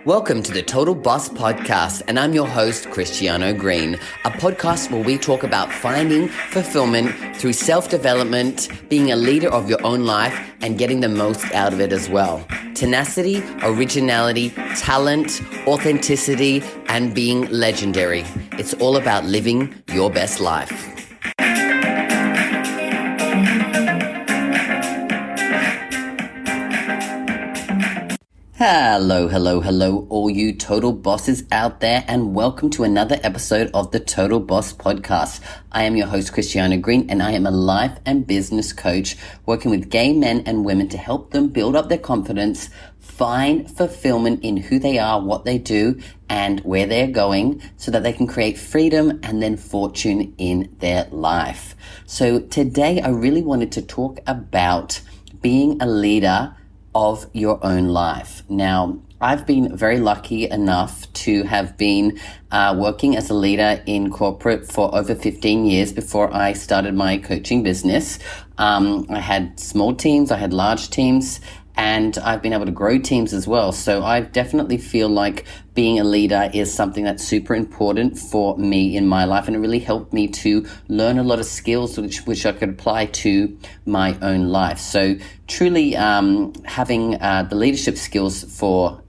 Welcome to the Total Boss Podcast, and I'm your host, Christiano Green, a podcast where we talk about finding fulfillment through self-development, being a leader of your own life, and getting the most out of it as well. Tenacity, originality, talent, authenticity, and being legendary. It's all about living your best life. Hello, all you total bosses out there, and welcome to another episode of the Total Boss Podcast. I am your host, Christiano Green, and I am a life and business coach working with gay men and women to help them build up their confidence, find fulfillment in who they are, what they do, and where they're going so that they can create freedom and then fortune in their life. So today I really wanted to talk about being a leader of your own life. Now, I've been very lucky enough to have been working as a leader in corporate for over 15 years before I started my coaching business. I had small teams, I had large teams, and I've been able to grow teams as well. So I definitely feel like being a leader is something that's super important for me in my life, and it really helped me to learn a lot of skills which I could apply to my own life. So truly having the leadership skills for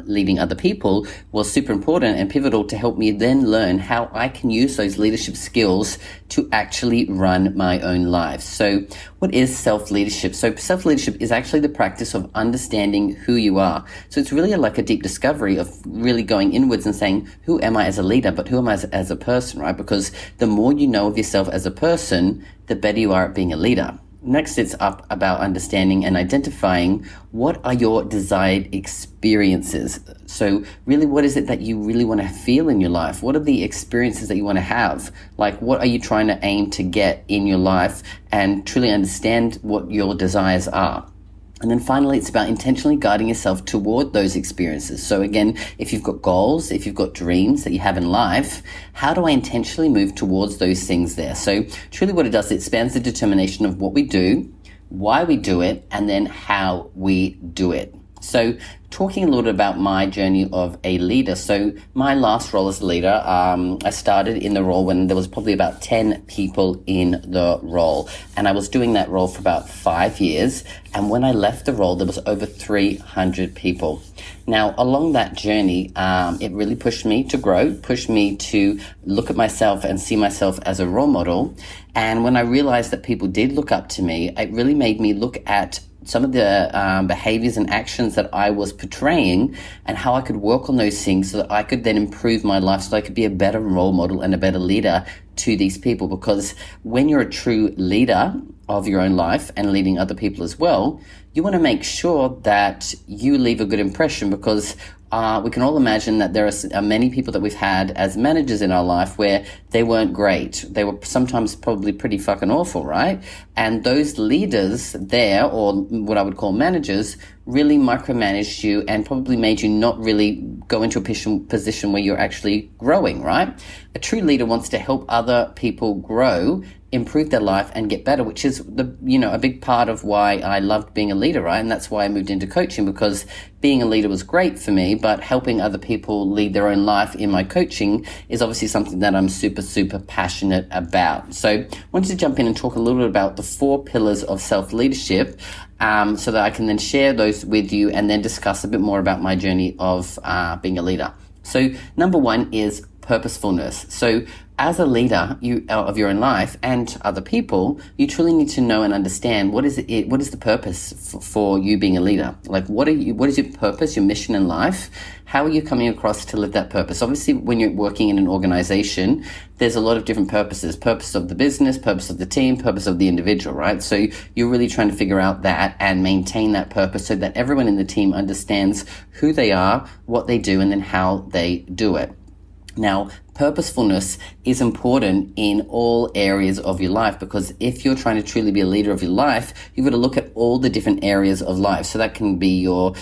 leading other people was super important and pivotal to help me then learn how I can use those leadership skills to actually run my own life. So what is self-leadership? So self-leadership is actually the practice of understanding who you are. So it's really like a deep discovery of really going inwards and saying, who am I as a leader, but who am I as a person, right? Because the more you know of yourself as a person, the better you are at being a leader. Next, it's up about understanding and identifying what are your desired experiences. So really, what is it that you really want to feel in your life? What are the experiences that you want to have? Like, what are you trying to aim to get in your life, and truly understand what your desires are? And then finally, it's about intentionally guiding yourself toward those experiences. So again, if you've got goals, if you've got dreams that you have in life, how do I intentionally move towards those things there? So truly what it does, it spans the determination of what we do, why we do it, and then how we do it. So talking a little bit about my journey of a leader. So my last role as a leader, I started in the role when there was probably about 10 people in the role. And I was doing that role for about 5 years. And when I left the role, there was over 300 people. Now, along that journey, it really pushed me to grow, pushed me to look at myself and see myself as a role model. And when I realized that people did look up to me, it really made me look at some of the behaviors and actions that I was portraying and how I could work on those things so that I could then improve my life, so that I could be a better role model and a better leader to these people. Because when you're a true leader of your own life and leading other people as well, you want to make sure that you leave a good impression, because we can all imagine that there are many people that we've had as managers in our life where they weren't great. They were sometimes probably pretty fucking awful, right? And those leaders there, or what I would call managers, really micromanaged you and probably made you not really go into a position where you're actually growing, right? A true leader wants to help other people grow, improve their life, and get better, which is a big part of why I loved being a leader, right? And that's why I moved into coaching, because being a leader was great for me, but helping other people lead their own life in my coaching is obviously something that I'm super, super passionate about. So I wanted to jump in and talk a little bit about the 4 pillars of self-leadership, so that I can then share those with you and then discuss a bit more about my journey of being a leader. So number 1 is purposefulness. So as a leader of your own life and other people, you truly need to know and understand what is the purpose for you being a leader. Like, what is your purpose, your mission in life? How are you coming across to live that purpose? Obviously, when you're working in an organization, there's a lot of different purposes: purpose of the business, purpose of the team, purpose of the individual, right? So you're really trying to figure out that and maintain that purpose so that everyone in the team understands who they are, what they do, and then how they do it. Now, purposefulness is important in all areas of your life, because if you're trying to truly be a leader of your life, you've got to look at all the different areas of life. So that can be your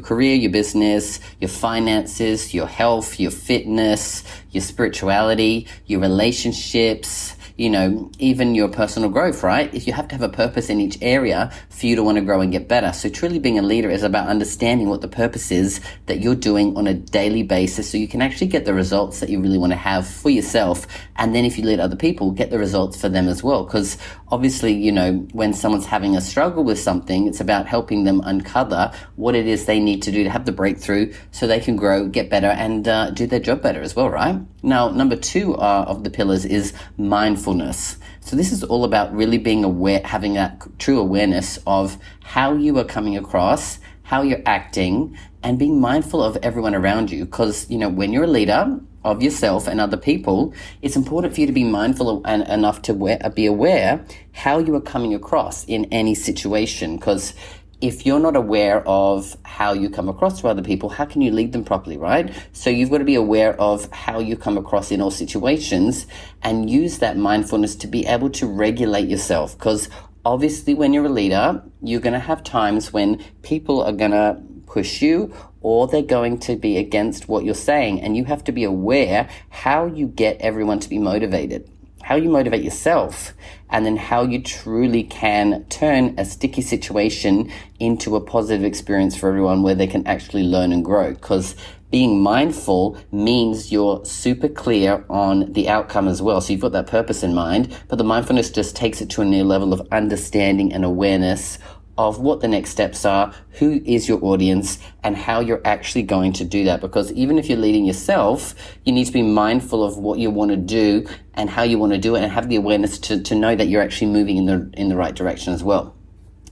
career, your business, your finances, your health, your fitness, your spirituality, your relationships, even your personal growth, right? If you have to have a purpose in each area for you to want to grow and get better. So truly being a leader is about understanding what the purpose is that you're doing on a daily basis so you can actually get the results that you really want to have for yourself. And then if you lead other people, get the results for them as well. Because obviously, when someone's having a struggle with something, it's about helping them uncover what it is they need to do to have the breakthrough so they can grow, get better, and do their job better as well, right? Now, number 2 of the pillars is mindfulness. So this is all about really being aware, having that true awareness of how you are coming across, how you're acting, and being mindful of everyone around you. Because, when you're a leader of yourself and other people, it's important for you to be mindful and enough to be aware how you are coming across in any situation. Because if you're not aware of how you come across to other people, how can you lead them properly, right? So you've got to be aware of how you come across in all situations and use that mindfulness to be able to regulate yourself. Because obviously when you're a leader, you're going to have times when people are going to push you or they're going to be against what you're saying. And you have to be aware how you get everyone to be motivated, how you motivate yourself, and then how you truly can turn a sticky situation into a positive experience for everyone where they can actually learn and grow. Because being mindful means you're super clear on the outcome as well. So you've got that purpose in mind, but the mindfulness just takes it to a new level of understanding and awareness of what the next steps are, who is your audience, and how you're actually going to do that. Because even if you're leading yourself, you need to be mindful of what you want to do and how you want to do it, and have the awareness to know that you're actually moving in the right direction as well.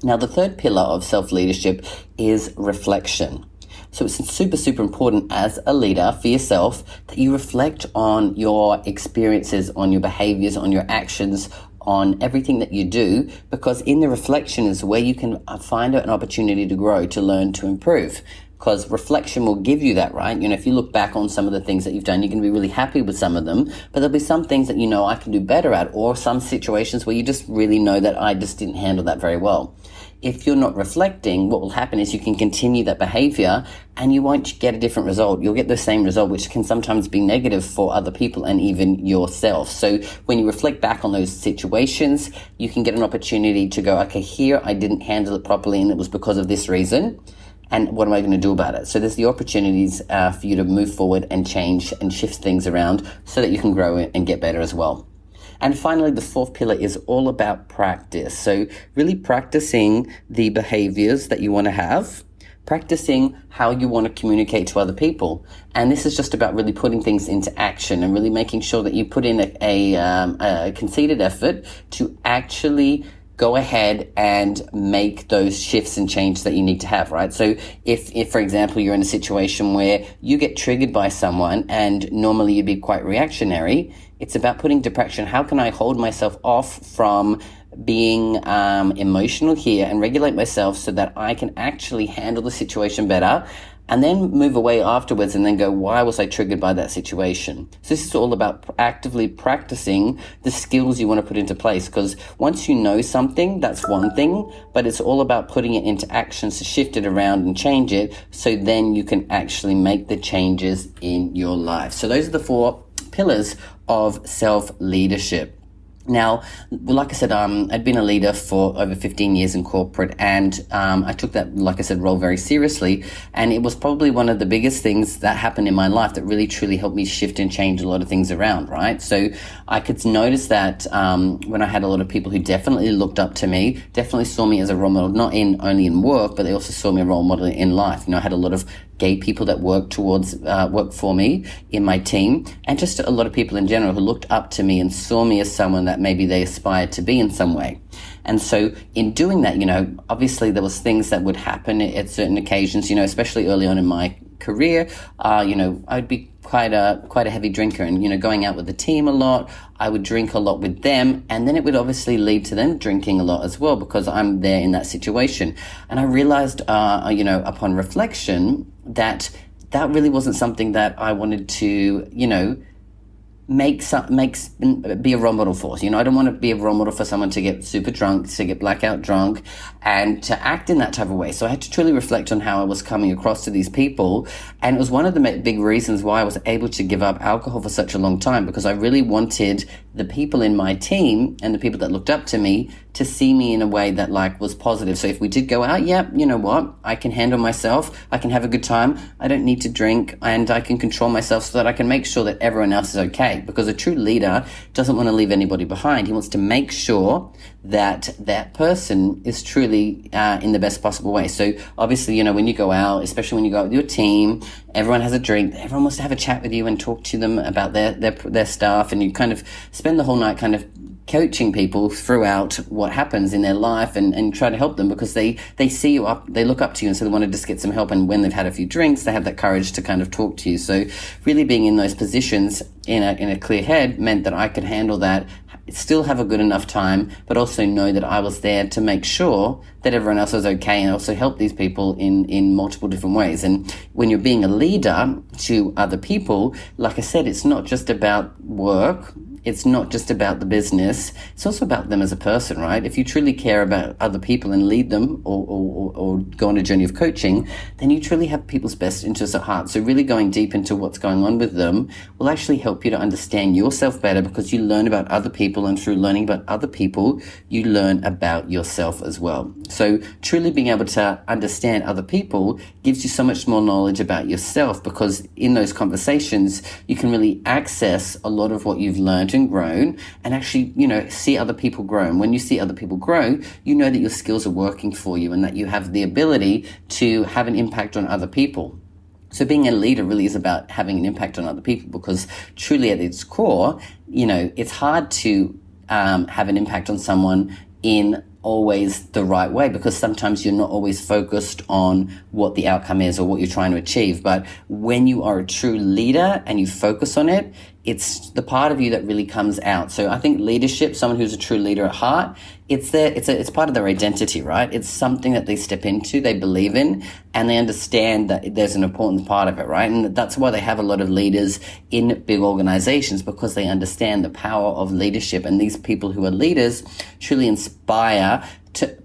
Now, the third pillar of self-leadership is reflection. So it's super, super important as a leader for yourself that you reflect on your experiences, on your behaviors, on your actions, on everything that you do, because in the reflection is where you can find an opportunity to grow, to learn, to improve. Because reflection will give you that, right? If you look back on some of the things that you've done, you can be really happy with some of them, but there'll be some things that I can do better at, or some situations where you just really know that I just didn't handle that very well. If you're not reflecting, what will happen is you can continue that behavior and you won't get a different result. You'll get the same result, which can sometimes be negative for other people and even yourself. So when you reflect back on those situations, you can get an opportunity to go, okay, here I didn't handle it properly and it was because of this reason. And what am I going to do about it? So there's the opportunities for you to move forward and change and shift things around so that you can grow and get better as well. And finally, the fourth pillar is all about practice. So really practicing the behaviors that you want to have, practicing how you want to communicate to other people. And this is just about really putting things into action and really making sure that you put in a conceited effort to actually go ahead and make those shifts and changes that you need to have, right? So if, for example, you're in a situation where you get triggered by someone and normally you'd be quite reactionary, it's about putting into practice, how can I hold myself off from being emotional here and regulate myself so that I can actually handle the situation better, and then move away afterwards and then go, why was I triggered by that situation? So this is all about actively practicing the skills you want to put into place, because once you know something, that's one thing, but it's all about putting it into action to shift it around and change it so then you can actually make the changes in your life. So those are the 4 pillars of self-leadership. Now, like I said, I'd been a leader for over 15 years in corporate, and I took that, like I said, role very seriously. And it was probably one of the biggest things that happened in my life that really, truly helped me shift and change a lot of things around, right? So I could notice that when I had a lot of people who definitely looked up to me, definitely saw me as a role model, not only in work, but they also saw me a role model in life. I had a lot of gay people that work for me in my team, and just a lot of people in general who looked up to me and saw me as someone that maybe they aspired to be in some way. And so in doing that, obviously there was things that would happen at certain occasions, especially early on in my career. I'd be quite a heavy drinker, and going out with the team a lot, I would drink a lot with them, and then it would obviously lead to them drinking a lot as well because I'm there in that situation. And I realized upon reflection that really wasn't something that I wanted to be a role model for. I don't want to be a role model for someone to get super drunk, to get blackout drunk, and to act in that type of way. So I had to truly reflect on how I was coming across to these people. And it was one of the big reasons why I was able to give up alcohol for such a long time, because I really wanted the people in my team and the people that looked up to me to see me in a way that was positive. So if we did go out, you know what? I can handle myself. I can have a good time. I don't need to drink, and I can control myself so that I can make sure that everyone else is okay. Because a true leader doesn't want to leave anybody behind. He wants to make sure that that person is truly in the best possible way. So obviously, when you go out, especially when you go out with your team, everyone has a drink. Everyone wants to have a chat with you and talk to them about their stuff, and you kind of spend the whole night kind of coaching people throughout what happens in their life and try to help them, because they see you up, they look up to you, and so they want to just get some help. And when they've had a few drinks, they have that courage to kind of talk to you. So really being in those positions in a clear head meant that I could handle that, still have a good enough time, but also know that I was there to make sure that everyone else was okay, and also help these people in multiple different ways. And when you're being a leader to other people, like I said, it's not just about work. It's not just about the business. It's also about them as a person, right? If you truly care about other people and lead them or go on a journey of coaching, then you truly have people's best interests at heart. So really going deep into what's going on with them will actually help you to understand yourself better, because you learn about other people, and through learning about other people, you learn about yourself as well. So truly being able to understand other people gives you so much more knowledge about yourself, because in those conversations, you can really access a lot of what you've learned and grown, and actually, see other people grow. And when you see other people grow, you know that your skills are working for you and that you have the ability to have an impact on other people. So being a leader really is about having an impact on other people, because truly at its core, it's hard to have an impact on someone in always the right way, because sometimes you're not always focused on what the outcome is or what you're trying to achieve. But when you are a true leader and you focus on it, it's the part of you that really comes out. So I think leadership, someone who's a true leader at heart, it's part of their identity, right? It's something that they step into, they believe in, and they understand that there's an important part of it, right? And that's why they have a lot of leaders in big organizations, because they understand the power of leadership. And these people who are leaders truly inspire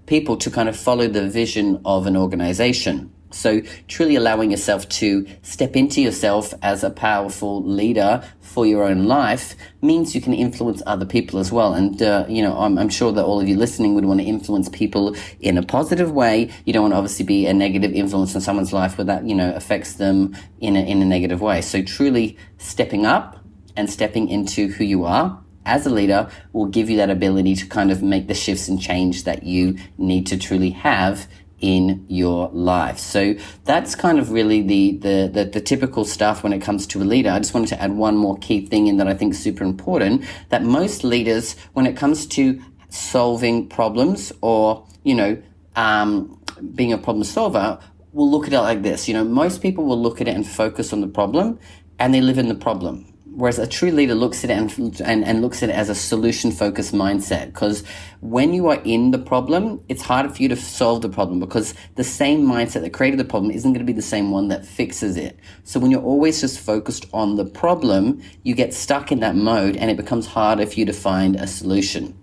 people to kind of follow the vision of an organization. So truly allowing yourself to step into yourself as a powerful leader for your own life means you can influence other people as well. And, I'm sure that all of you listening would want to influence people in a positive way. You don't want to obviously be a negative influence on someone's life where that, affects them in a negative way. So truly stepping up and stepping into who you are as a leader will give you that ability to kind of make the shifts and change that you need to truly have in your life. So that's kind of really the typical stuff when it comes to a leader. I just wanted to add one more key thing in that I think is super important, that most leaders, when it comes to solving problems or, being a problem solver, will look at it like this. Most people will look at it and focus on the problem, and they live in the problem. Whereas a true leader looks at it and looks at it as a solution-focused mindset. Because when you are in the problem, it's harder for you to solve the problem, because the same mindset that created the problem isn't going to be the same one that fixes it. So when you're always just focused on the problem, you get stuck in that mode, and it becomes harder for you to find a solution.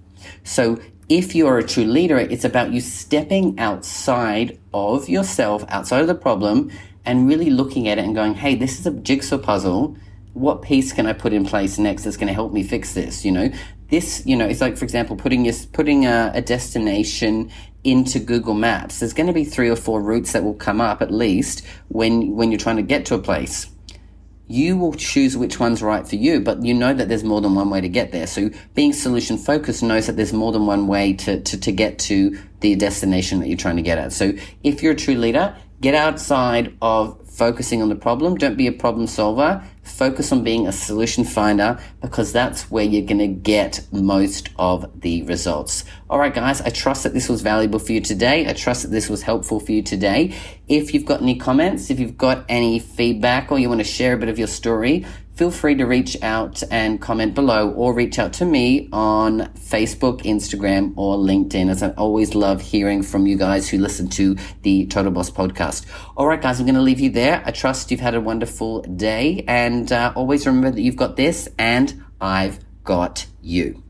So if you're a true leader, it's about you stepping outside of yourself, outside of the problem, and really looking at it and going, hey, this is a jigsaw puzzle. What piece can I put in place next that's going to help me fix this? It's like, for example, putting a destination into Google Maps. There's going to be 3 or 4 routes that will come up at least when you're trying to get to a place. You will choose which one's right for you, but you know that there's more than one way to get there. So being solution focused knows that there's more than one way to get to the destination that you're trying to get at. So if you're a true leader, get outside of focusing on the problem. Don't be a problem solver. Focus on being a solution finder, because that's where you're going to get most of the results. All right, guys, I trust that this was valuable for you today. I trust that this was helpful for you today. If you've got any comments, if you've got any feedback, or you want to share a bit of your story, feel free to reach out and comment below, or reach out to me on Facebook, Instagram, or LinkedIn, as I always love hearing from you guys who listen to the Total Boss podcast. All right, guys, I'm going to leave you there. I trust you've had a wonderful day, and always remember that you've got this, and I've got you.